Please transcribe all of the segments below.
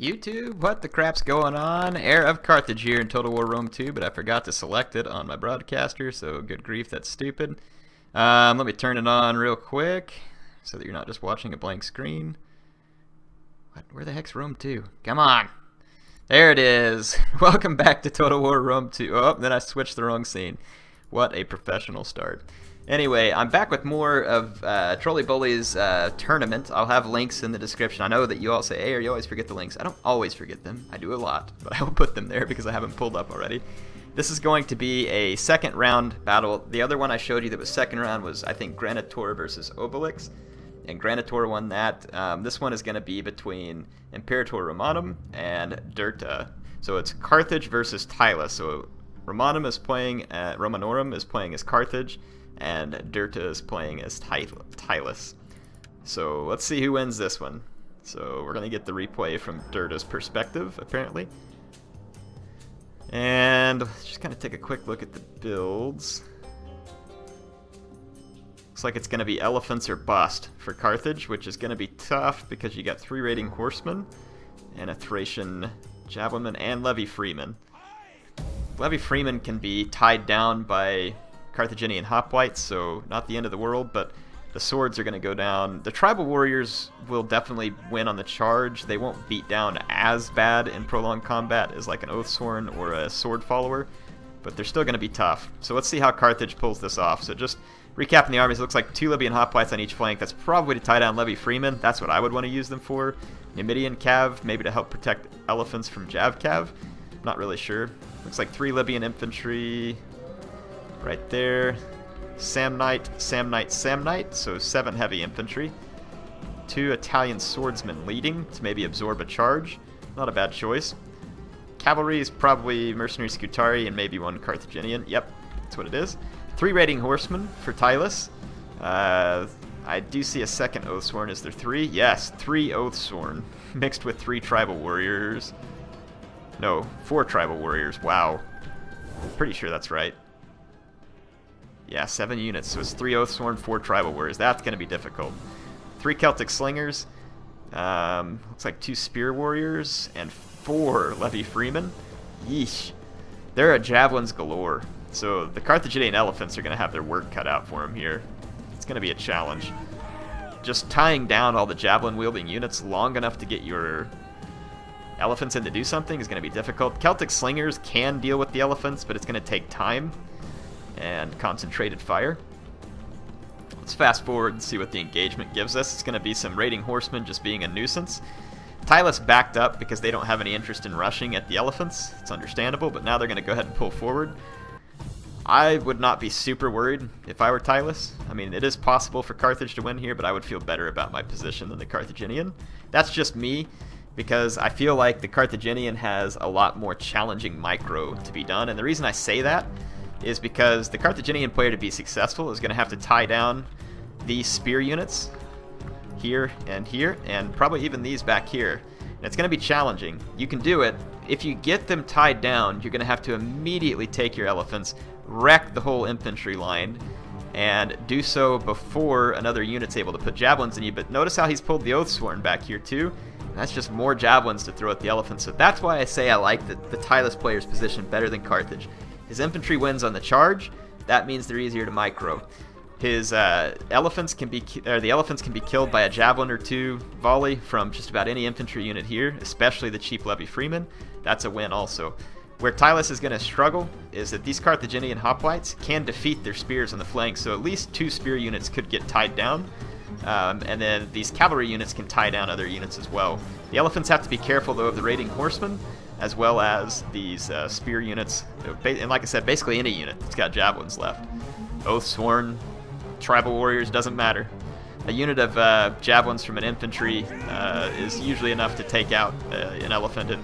YouTube, what the crap's going on? HeirofCarthage here in Total War Rome 2, but I forgot to select it on my broadcaster, so good grief, that's stupid. Let me turn it on real quick, so that you're not just watching a blank screen. What? Where the heck's Rome 2? Come on! There it is! Welcome back to Total War Rome 2. Oh, then I switched the wrong scene. What a professional start. Anyway, I'm back with more of Trolley Bully's tournament. I'll have links in the description. I know that you all say, hey, you always forget the links. I don't always forget them. I do a lot, but I will put them there because I haven't pulled up already. This is going to be a second round battle. The other one I showed you that was second round was, I think, Granitor versus Obelix, and Granitor won that. This one is going to be between Imerator Romanorum and Derta. So it's Carthage versus Tylus. So Romanorum is playing as Carthage, and Derta is playing as Tylus. So let's see who wins this one. So we're going to get the replay from Derta's perspective, apparently. And just kind of take a quick look at the builds. Looks like it's going to be elephants or bust for Carthage, which is going to be tough because you got 3 raiding horsemen and a Thracian javelinman and levy freeman. Levy freeman can be tied down by Carthaginian hoplites, so not the end of the world, but the swords are going to go down. The tribal warriors will definitely win on the charge. They won't beat down as bad in prolonged combat as like an Oathsworn or a sword follower, but they're still going to be tough. So let's see how Carthage pulls this off. So just recapping the armies, it looks like 2 Libyan hoplites on each flank. That's probably to tie down levy freemen. That's what I would want to use them for. Numidian cav, maybe to help protect elephants from jav cav. Not really sure. Looks like 3 Libyan infantry right there. Samnite, Samnite, Samnite, so 7 heavy infantry. 2 Italian swordsmen leading to maybe absorb a charge. Not a bad choice. Cavalry is probably mercenary Scutari and maybe 1 Carthaginian. Yep, that's what it is. 3 raiding horsemen for Tylus. I do see a second Oathsworn. Is there 3? Yes, 3 Oathsworn mixed with 3 tribal warriors. No, 4 tribal warriors. Wow. Pretty sure that's right. Yeah, 7 units. So it's 3 Oathsworn, 4 tribal warriors. That's going to be difficult. 3 Celtic slingers. Looks like 2 spear warriors and 4 levy freemen. Yeesh. There are javelins galore. So the Carthaginian elephants are going to have their work cut out for them here. It's going to be a challenge. Just tying down all the javelin-wielding units long enough to get your elephants in to do something is going to be difficult. Celtic slingers can deal with the elephants, but it's going to take time and concentrated fire. Let's fast forward and see what the engagement gives us. It's going to be some raiding horsemen just being a nuisance. Tylus backed up because they don't have any interest in rushing at the elephants. It's understandable, but now they're going to go ahead and pull forward. I would not be super worried if I were Tylus. I mean, it is possible for Carthage to win here, but I would feel better about my position than the Carthaginian. That's just me, because I feel like the Carthaginian has a lot more challenging micro to be done, and the reason I say that is because the Carthaginian player, to be successful, is going to have to tie down these spear units here, and probably even these back here. And it's going to be challenging. You can do it. If you get them tied down, you're going to have to immediately take your elephants, wreck the whole infantry line, and do so before another unit's able to put javelins in you. But notice how he's pulled the Oathsworn back here too. And that's just more javelins to throw at the elephants. So that's why I say I like the Tylus player's position better than Carthage. His infantry wins on the charge. That means they're easier to micro. His the elephants can be killed by a javelin or 2 volley from just about any infantry unit here, especially the cheap levy freemen. That's a win also. Where Tylus is going to struggle is that these Carthaginian hoplites can defeat their spears on the flank, so at least 2 spear units could get tied down. And then these cavalry units can tie down other units as well. The elephants have to be careful though of the raiding horsemen, as well as these spear units. And like I said, basically any unit that's got javelins left. Oathsworn, tribal warriors, doesn't matter. A unit of javelins from an infantry is usually enough to take out an elephant in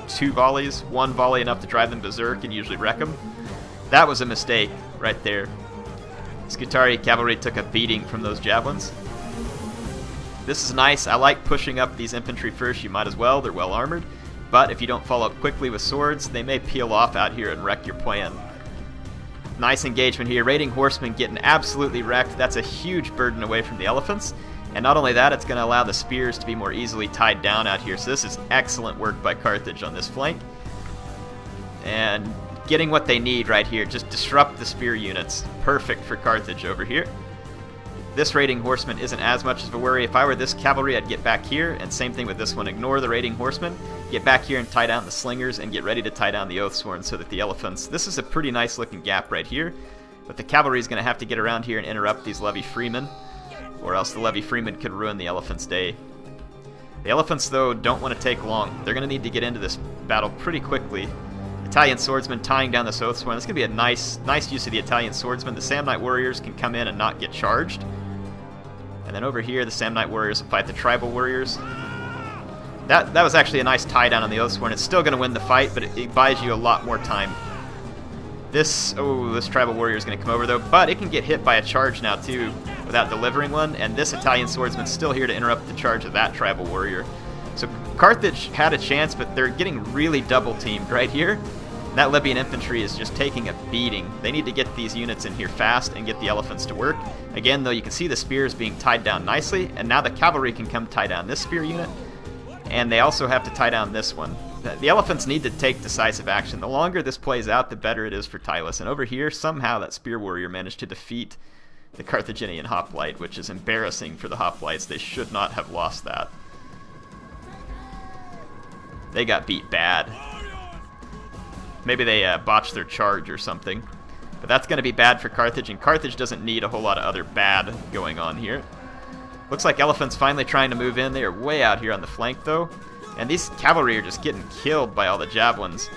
2 volleys. 1 volley enough to drive them berserk and usually wreck them. That was a mistake right there. Scutari cavalry took a beating from those javelins. This is nice. I like pushing up these infantry first. You might as well. They're well armored. But if you don't follow up quickly with swords, they may peel off out here and wreck your plan. Nice engagement here. Raiding horsemen getting absolutely wrecked. That's a huge burden away from the elephants. And not only that, it's going to allow the spears to be more easily tied down out here. So this is excellent work by Carthage on this flank. And getting what they need right here. Just disrupt the spear units. Perfect for Carthage over here. This raiding horseman isn't as much of a worry. If I were this cavalry, I'd get back here. And same thing with this one. Ignore the raiding horsemen. Get back here and tie down the slingers and get ready to tie down the Oathsworn so that the elephants... This is a pretty nice looking gap right here. But the cavalry is going to have to get around here and interrupt these levy freemen, or else the levy freemen could ruin the elephants' day. The elephants, though, don't want to take long. They're going to need to get into this battle pretty quickly. Italian swordsmen tying down this Oathsworn. This is going to be a nice use of the Italian swordsmen. The Samnite warriors can come in and not get charged. And then over here, the Samnite warriors will fight the tribal warriors. That was actually a nice tie down on the Oathsworn. It's still going to win the fight, but it buys you a lot more time. This tribal warrior is going to come over, though, but it can get hit by a charge now, too, without delivering one, and this Italian swordsman's still here to interrupt the charge of that tribal warrior. So Carthage had a chance, but they're getting really double-teamed right here. That Libyan infantry is just taking a beating. They need to get these units in here fast and get the elephants to work. Again, though, you can see the spears being tied down nicely, and now the cavalry can come tie down this spear unit, and they also have to tie down this one. The elephants need to take decisive action. The longer this plays out, the better it is for Tylus. And over here, somehow that spear warrior managed to defeat the Carthaginian hoplite, which is embarrassing for the hoplites. They should not have lost that. They got beat bad. Maybe they botched their charge or something. But that's going to be bad for Carthage, and Carthage doesn't need a whole lot of other bad going on here. Looks like elephants finally trying to move in. They are way out here on the flank, though. And these cavalry are just getting killed by all the javelins.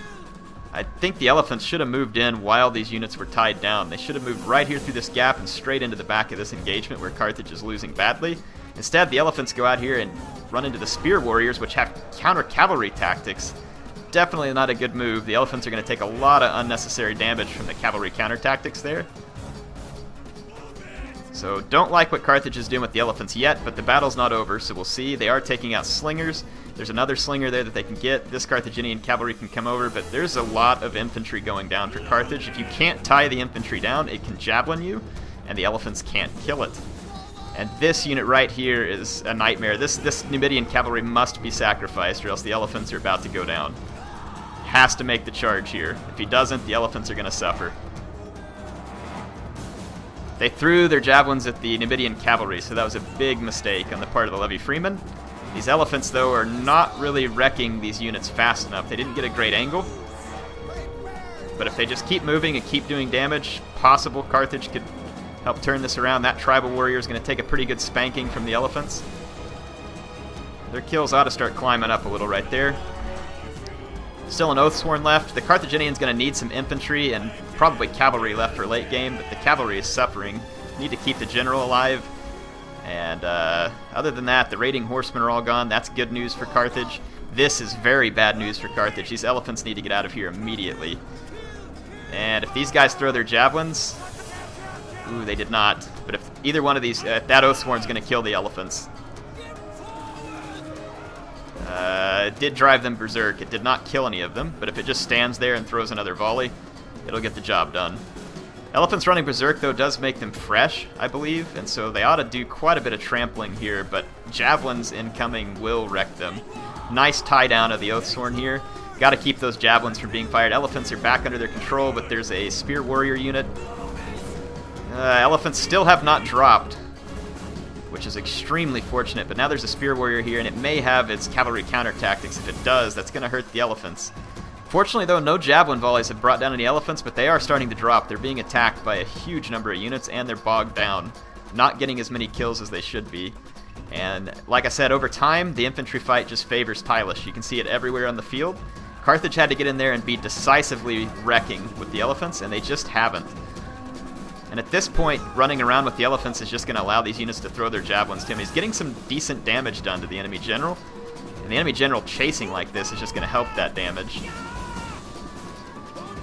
I think the elephants should have moved in while these units were tied down. They should have moved right here through this gap and straight into the back of this engagement where Carthage is losing badly. Instead, the elephants go out here and run into the spear warriors, which have counter-cavalry tactics. Definitely not a good move. The elephants are going to take a lot of unnecessary damage from the cavalry counter tactics there. So don't like what Carthage is doing with the elephants yet, but the battle's not over, so we'll see. They are taking out slingers. There's another slinger there that they can get. This Carthaginian cavalry can come over, but there's a lot of infantry going down for Carthage. If you can't tie the infantry down, it can javelin you, and the elephants can't kill it. And this unit right here is a nightmare. This Numidian cavalry must be sacrificed, or else the elephants are about to go down. Has to make the charge here. If he doesn't, the elephants are going to suffer. They threw their javelins at the Numidian cavalry, so that was a big mistake on the part of the levy freemen. These elephants, though, are not really wrecking these units fast enough. They didn't get a great angle. But if they just keep moving and keep doing damage, possible Carthage could help turn this around. That tribal warrior is going to take a pretty good spanking from the elephants. Their kills ought to start climbing up a little right there. Still an Oathsworn left. The Carthaginian's going to need some infantry and probably cavalry left for late game, but the cavalry is suffering. Need to keep the general alive. And other than that, the raiding horsemen are all gone. That's good news for Carthage. This is very bad news for Carthage. These elephants need to get out of here immediately. And if these guys throw their javelins... Ooh, they did not. But if either one of these... that Oathsworn's going to kill the elephants. It did drive them berserk. It did not kill any of them, but if it just stands there and throws another volley, it'll get the job done. Elephants running berserk, though, does make them fresh, I believe, and so they ought to do quite a bit of trampling here, but javelins incoming will wreck them. Nice tie down of the Oathsworn here. Got to keep those javelins from being fired. Elephants are back under their control, but there's a spear warrior unit. Elephants still have not dropped, which is extremely fortunate, but now there's a spear warrior here, and it may have its cavalry counter tactics. If it does, that's going to hurt the elephants. Fortunately, though, no javelin volleys have brought down any elephants, but they are starting to drop. They're being attacked by a huge number of units, and they're bogged down, not getting as many kills as they should be. And like I said, over time, the infantry fight just favors Tylus. You can see it everywhere on the field. Carthage had to get in there and be decisively wrecking with the elephants, and they just haven't. And at this point, running around with the elephants is just going to allow these units to throw their javelins to him. He's getting some decent damage done to the enemy general. And the enemy general chasing like this is just going to help that damage.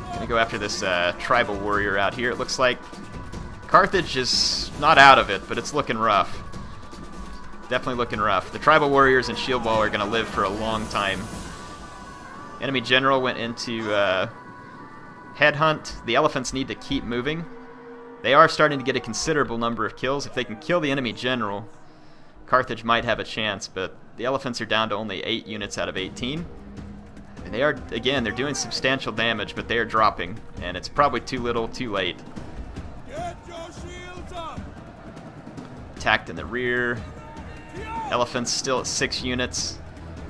Going to go after this tribal warrior out here. It looks like Carthage is not out of it, but it's looking rough. Definitely looking rough. The tribal warriors and shield wall are going to live for a long time. Enemy general went into headhunt. The elephants need to keep moving. They are starting to get a considerable number of kills. If they can kill the enemy general, Carthage might have a chance, but the elephants are down to only 8 units out of 18. And they are, again, they're doing substantial damage, but they are dropping, and it's probably too little, too late. Get your shields up. Attacked in the rear. Elephants still at 6 units.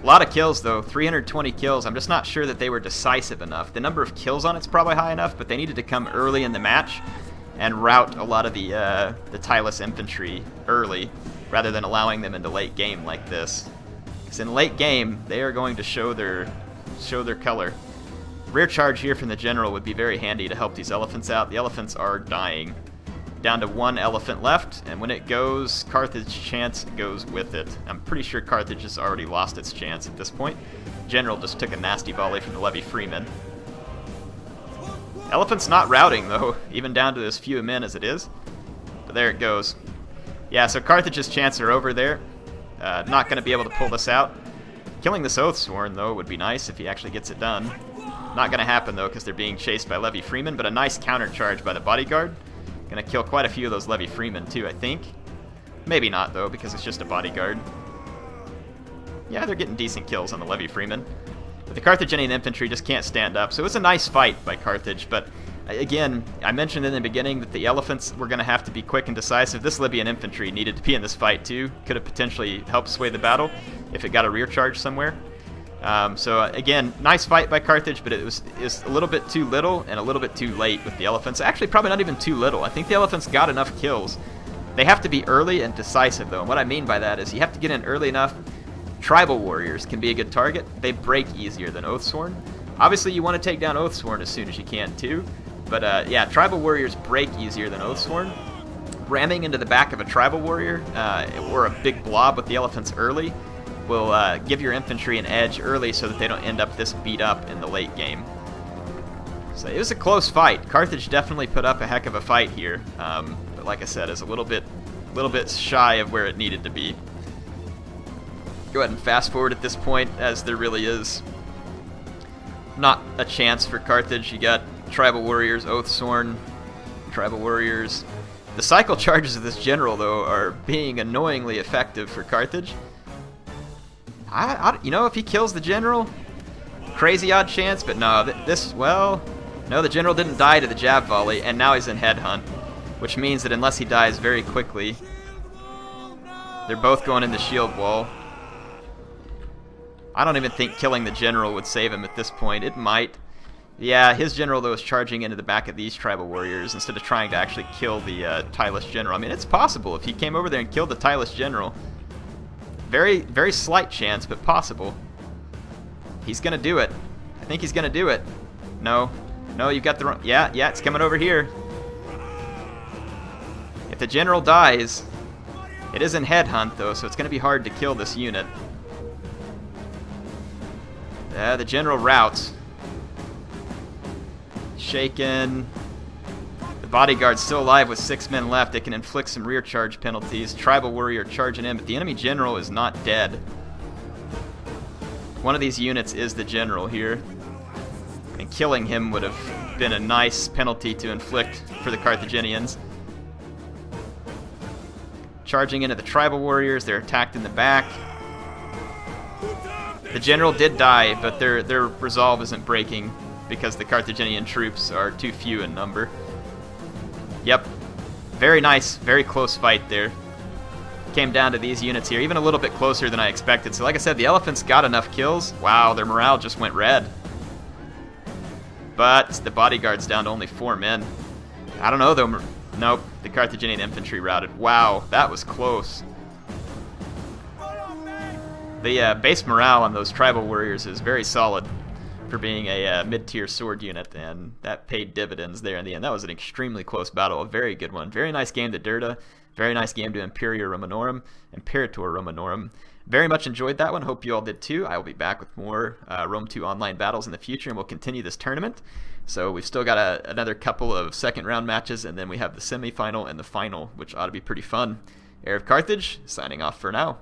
A lot of kills, though. 320 kills. I'm just not sure that they were decisive enough. The number of kills on it's probably high enough, but they needed to come early in the match and rout a lot of the Tylus infantry early, rather than allowing them into late game like this. Because in late game, they are going to show their color. Rear charge here from the general would be very handy to help these elephants out. The elephants are dying. Down to 1 elephant left, and when it goes, Carthage's chance goes with it. I'm pretty sure Carthage has already lost its chance at this point. General just took a nasty volley from the levy freeman. Elephant's not routing, though, even down to as few men as it is. But there it goes. Yeah, so Carthage's chances are over there. Not going to be able to pull this out. Killing this Oathsworn, though, would be nice if he actually gets it done. Not going to happen, though, because they're being chased by levy freemen, but a nice countercharge by the bodyguard. Gonna kill quite a few of those levy freemen too, I think. Maybe not though, because it's just a bodyguard. Yeah, they're getting decent kills on the levy freemen. But the Carthaginian infantry just can't stand up. So it was a nice fight by Carthage, but again, I mentioned in the beginning that the elephants were gonna have to be quick and decisive. This Libyan infantry needed to be in this fight too. Could have potentially helped sway the battle if it got a rear charge somewhere. So again, nice fight by Carthage, but it was a little bit too little and a little bit too late with the elephants. Actually, probably not even too little. I think the elephants got enough kills. They have to be early and decisive, though. And what I mean by that is you have to get in early enough. Tribal warriors can be a good target. They break easier than Oathsworn. Obviously, you want to take down Oathsworn as soon as you can, too. But yeah, tribal warriors break easier than Oathsworn. Ramming into the back of a tribal warrior or a big blob with the elephants early will give your infantry an edge early so that they don't end up this beat up in the late game. So it was a close fight. Carthage definitely put up a heck of a fight here, but like I said, is a little bit shy of where it needed to be. Go ahead and fast forward at this point, as there really is not a chance for Carthage. You got tribal warriors, Oathsworn, tribal warriors. The cycle charges of this general, though, are being annoyingly effective for Carthage. You know, if he kills the general, crazy odd chance, but no, no, the general didn't die to the jab volley, and now he's in headhunt, which means that unless he dies very quickly, they're both going in the shield wall. I don't even think killing the general would save him at this point. It might. Yeah, his general, though, is charging into the back of these tribal warriors instead of trying to actually kill the Tylus general. I mean, it's possible if he came over there and killed the Tylus general. Very, very slight chance, but possible. He's gonna do it. I think he's gonna do it. No, you've got the wrong. Yeah, it's coming over here. If the general dies, it is in headhunt though, so it's gonna be hard to kill this unit. The general routes. Shaken. The bodyguard's still alive with 6 men left. It can inflict some rear charge penalties. Tribal warrior charging in, but the enemy general is not dead. One of these units is the general here. And killing him would have been a nice penalty to inflict for the Carthaginians. Charging into the tribal warriors. They're attacked in the back. The general did die, but their resolve isn't breaking because the Carthaginian troops are too few in number. Yep. Very nice, very close fight there. Came down to these units here, even a little bit closer than I expected. So like I said, the elephants got enough kills. Wow, their morale just went red. But the bodyguard's down to only 4 men. I don't know though. Nope, the Carthaginian infantry routed. Wow, that was close. The base morale on those tribal warriors is very solid for being a mid-tier sword unit, and that paid dividends there in the end. That was an extremely close battle, a very good one. Very nice game to Derta, very nice game to Imerator Romanorum. Very much enjoyed that one, hope you all did too. I will be back with more Rome 2 online battles in the future, and we'll continue this tournament. So we've still got another couple of second round matches, and then we have the semi-final and the final, which ought to be pretty fun. HeirofCarthage, signing off for now.